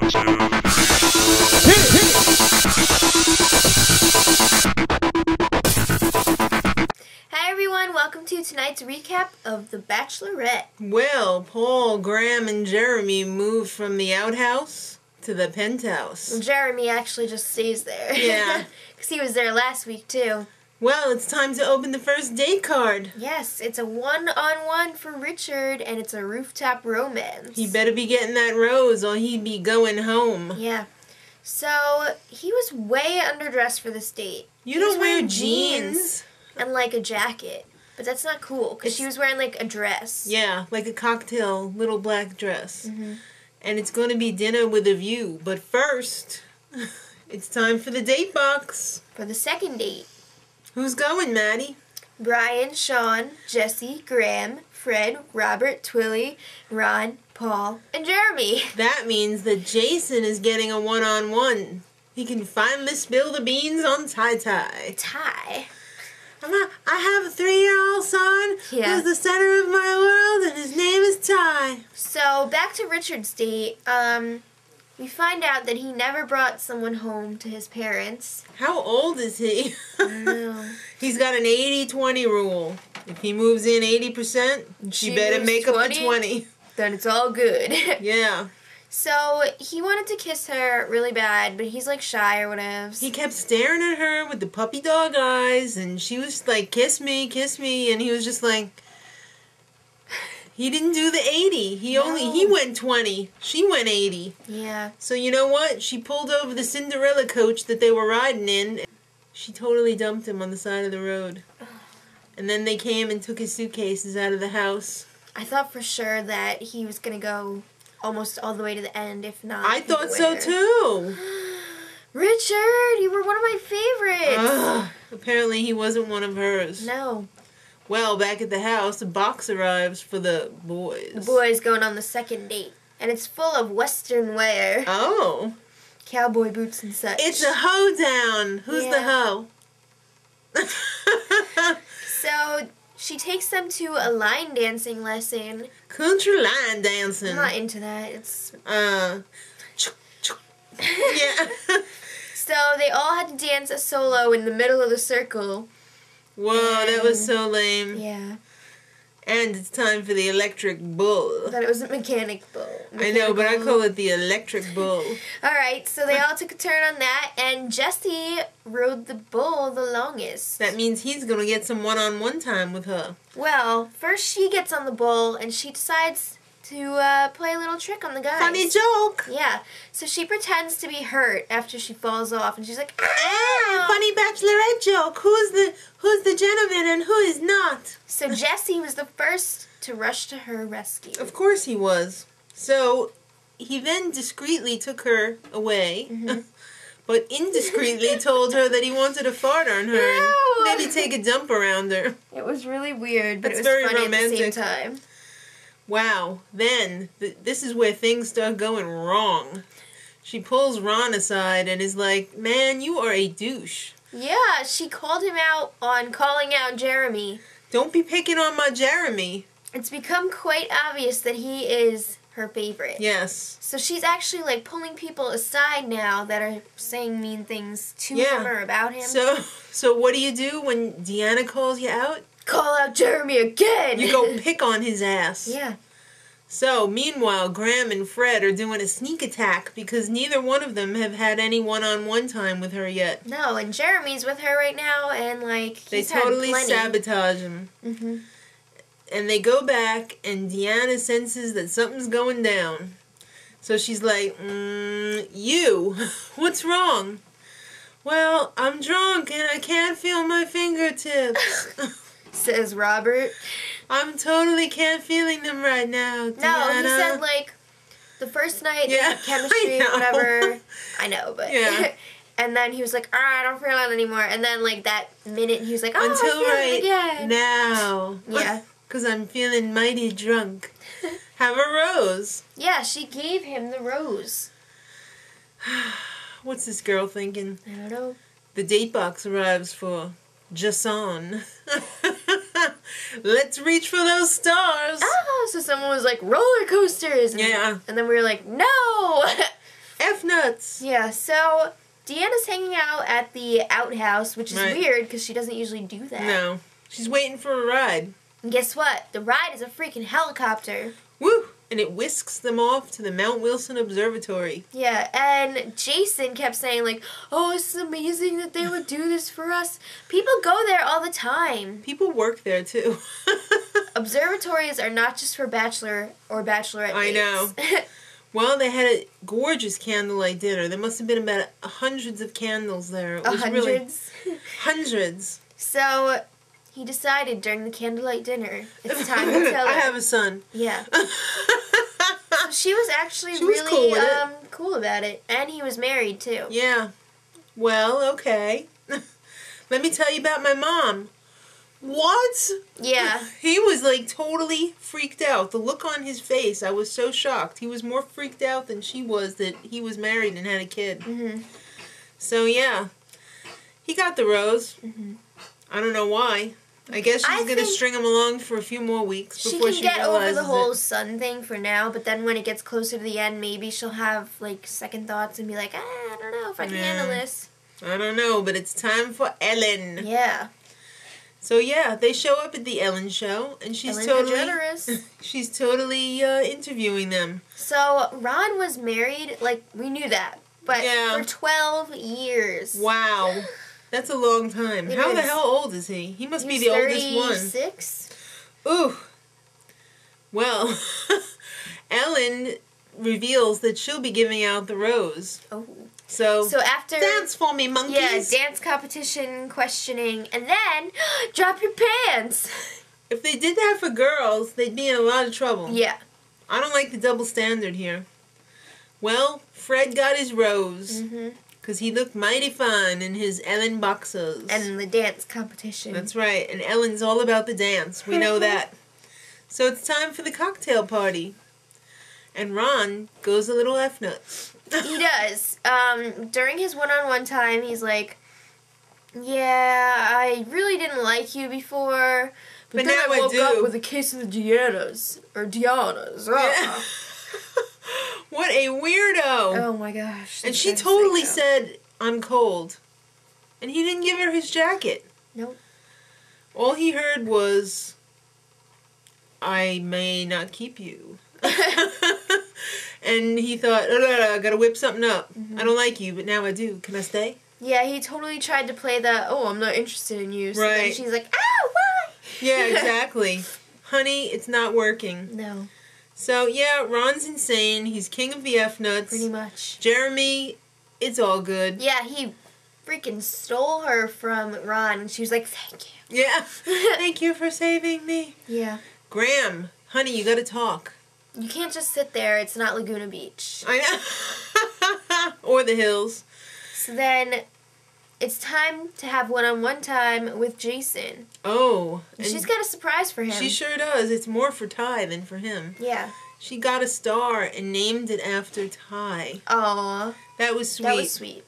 Hi everyone, welcome to tonight's recap of The Bachelorette. Well, Paul, Graham, and Jeremy moved from the outhouse to the penthouse. Well, Jeremy actually just stays there. Yeah. Because he was there last week too. Well, it's time to open the first date card. Yes, it's a one-on-one for Richard, and it's a rooftop romance. He better be getting that rose or he'd be going home. Yeah. So, he was way underdressed for this date. You don't wear jeans. And like a jacket. But that's not cool, because she was wearing like a dress. Yeah, like a cocktail little black dress. Mm-hmm. And it's going to be dinner with a view. But first, it's time for the date box. For the second date. Who's going, Maddie? Brian, Sean, Jesse, Graham, Fred, Robert, Twilley, Ron, Paul, and Jeremy. That means that Jason is getting a one-on-one. He can finally spill the beans on Ty. Ty. I have a 3-year-old son who's the center of my world, and his name is Ty. So, back to Richard's date. We find out that he never brought someone home to his parents. How old is he? I don't know. He's got an 80-20 rule. If he moves in 80%, she better make up the 20. Then it's all good. Yeah. So, he wanted to kiss her really bad, but he's like shy or whatever. He kept staring at her with the puppy dog eyes, and she was like, kiss me, and he was just like, he didn't do the 80. He went 20. She went 80. Yeah. So you know what? She pulled over the Cinderella coach that they were riding in. She totally dumped him on the side of the road. And then they came and took his suitcases out of the house. I thought for sure that he was going to go almost all the way to the end, if not I thought so too. Richard, you were one of my favorites. Apparently he wasn't one of hers. No. Well, back at the house, a box arrives for the boys. The boys going on the second date. And it's full of Western wear. Oh. Cowboy boots and such. It's a hoedown. Who's the hoe? So, she takes them to a line dancing lesson. Country line dancing. I'm not into that. It's... Yeah. So, they all had to dance a solo in the middle of the circle. Whoa, that was so lame. Yeah. And it's time for the electric bull. I thought it was a mechanic bull. I know, but I call it the electric bull. Alright, so they all took a turn on that, and Jesse rode the bull the longest. That means he's going to get some one-on-one time with her. Well, first she gets on the bull, and she decides to play a little trick on the guys. Funny joke. Yeah. So she pretends to be hurt after she falls off, and she's like, "Ah, funny Bachelorette joke. Who's the gentleman and who is not?" So Jesse was the first to rush to her rescue. Of course he was. So he then discreetly took her away, but indiscreetly told her that he wanted to fart on her and maybe take a dump around her. It was really weird, but That's it was very funny romantic. at the same time. Wow, then, this is where things start going wrong. She pulls Ron aside and is like, "Man, you are a douche." Yeah, she called him out on calling out Jeremy. Don't be picking on my Jeremy. It's become quite obvious that he is her favorite. Yes. So she's actually like pulling people aside now that are saying mean things to him or about him. So what do you do when DeAnna calls you out? Call out Jeremy again! You go pick on his ass. Yeah. So, meanwhile, Graham and Fred are doing a sneak attack because neither one of them have had any one-on-one time with her yet. No, and Jeremy's with her right now, and like, they totally sabotage him. And they go back, and DeAnna senses that something's going down. So she's like, "You, what's wrong?" "Well, I'm drunk and I can't feel my fingertips," says Robert. "I'm totally can't feeling them right now, DeAnna." No, he said like the first night, chemistry, whatever. I know, but and then he was like, "I don't feel it anymore." And then like that minute, he was like, "Oh, until I feel it again now." Yeah, because I'm feeling mighty drunk. Have a rose. Yeah, she gave him the rose. What's this girl thinking? I don't know. The date box arrives for Jason. Let's reach for those stars. Oh, so someone was like, roller coasters. And, and then we were like, no. Yeah, so DeAnna's hanging out at the outhouse, which is weird because she doesn't usually do that. No. She's waiting for a ride. And guess what? The ride is a freaking helicopter. Woo! And it whisks them off to the Mount Wilson Observatory. Yeah, and Jason kept saying, like, oh, it's amazing that they would do this for us. People go there all the time. People work there, too. Observatories are not just for bachelor or bachelorette dates. I know. Well, they had a gorgeous candlelight dinner. There must have been about hundreds of candles there. It was hundreds? Really hundreds. So he decided during the candlelight dinner, it's time to tell her. I have a son. Yeah. So she was actually really cool about it. And he was married, too. Yeah. Well, okay. Let me tell you about my mom. What? Yeah. He was, like, totally freaked out. The look on his face, I was so shocked. He was more freaked out than she was that he was married and had a kid. Mm-hmm. So, yeah. He got the rose. Mm-hmm. I don't know why. I guess she's going to string him along for a few more weeks before she realizes it. She can get over the whole son thing for now, but then when it gets closer to the end, maybe she'll have, like, second thoughts and be like, I don't know if I can handle this. I don't know, but it's time for Ellen. Yeah. So yeah, they show up at the Ellen show, and she's she's totally interviewing them. So Ron was married, like we knew that, but for 12 years. Wow, that's a long time. How the hell old is he? He must be the oldest one. 36. Ooh. Well, Ellen reveals that she'll be giving out the rose. Oh. So after dance for me, monkeys. Yeah, dance competition, questioning, and then drop your pants. If they did that for girls, they'd be in a lot of trouble. Yeah. I don't like the double standard here. Well, Fred got his rose. Because he looked mighty fine in his Ellen boxers. And the dance competition. That's right. And Ellen's all about the dance. We know that. So it's time for the cocktail party. And Ron goes a little F-nuts. He does. During his one-on-one time, he's like, yeah, I really didn't like you before, but then I woke up with a case of the DeAnnas. Yeah. What a weirdo. Oh my gosh. And she totally said, I'm cold. And he didn't give her his jacket. Nope. All he heard was, I may not keep you. And he thought, I gotta whip something up. I don't like you, but now I do. Can I stay? Yeah, he totally tried to play the, I'm not interested in you. So right. Then she's like, why? Yeah, exactly. Honey, it's not working. No. So, yeah, Ron's insane. He's king of the F-nuts. Pretty much. Jeremy, it's all good. Yeah, he freaking stole her from Ron, and she was like, thank you. Yeah. Thank you for saving me. Yeah. Graham, honey, you gotta talk. You can't just sit there. It's not Laguna Beach. I know. Or the hills. So then it's time to have one-on-one time with Jason. Oh. And she's got a surprise for him. She sure does. It's more for Ty than for him. Yeah. She got a star and named it after Ty. Aw. That was sweet. That was sweet.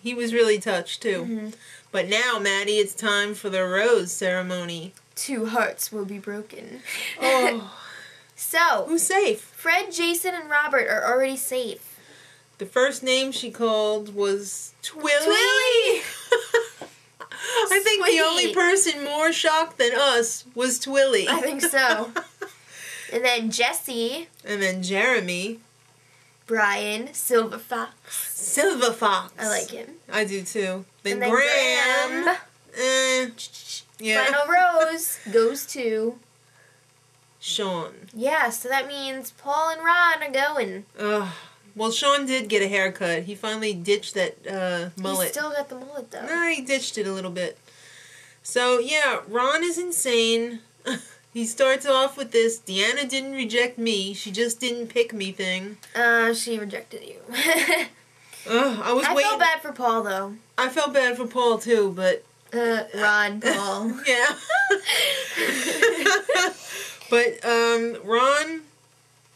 He was really touched, too. But now, Maddie, it's time for the rose ceremony. 2 hearts will be broken. Oh. So, who's safe? Fred, Jason, and Robert are already safe. The first name she called was Twilley. Twilley! I think the only person more shocked than us was Twilley. I think so. And then Jesse. And then Jeremy. Brian. Silver Fox. Silver Fox. I like him. I do too. Then Graham. Yeah. Final rose goes to Sean. Yeah, so that means Paul and Ron are going. Well, Sean did get a haircut. He finally ditched that mullet. He still got the mullet, though. No, he ditched it a little bit. So, yeah, Ron is insane. He starts off with this, DeAnna didn't reject me, she just didn't pick me thing. She rejected you. I felt bad for Paul, though. I felt bad for Paul, too, but... Ron, Paul. Yeah. But, Ron...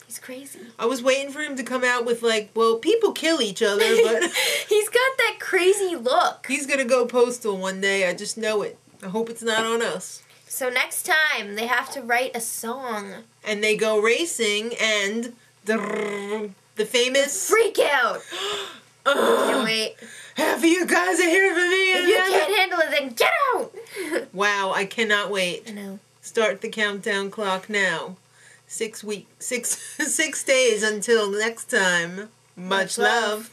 He's crazy. I was waiting for him to come out with, like, well, people kill each other, but... He's got that crazy look. He's gonna go postal one day, I just know it. I hope it's not on us. So next time, they have to write a song. And they go racing, and... the famous... Freakout! wait. Half of you guys are here for me. If you can't handle it, then get out! Wow, I cannot wait. I know. Start the countdown clock now. 6 days until next time. Much love.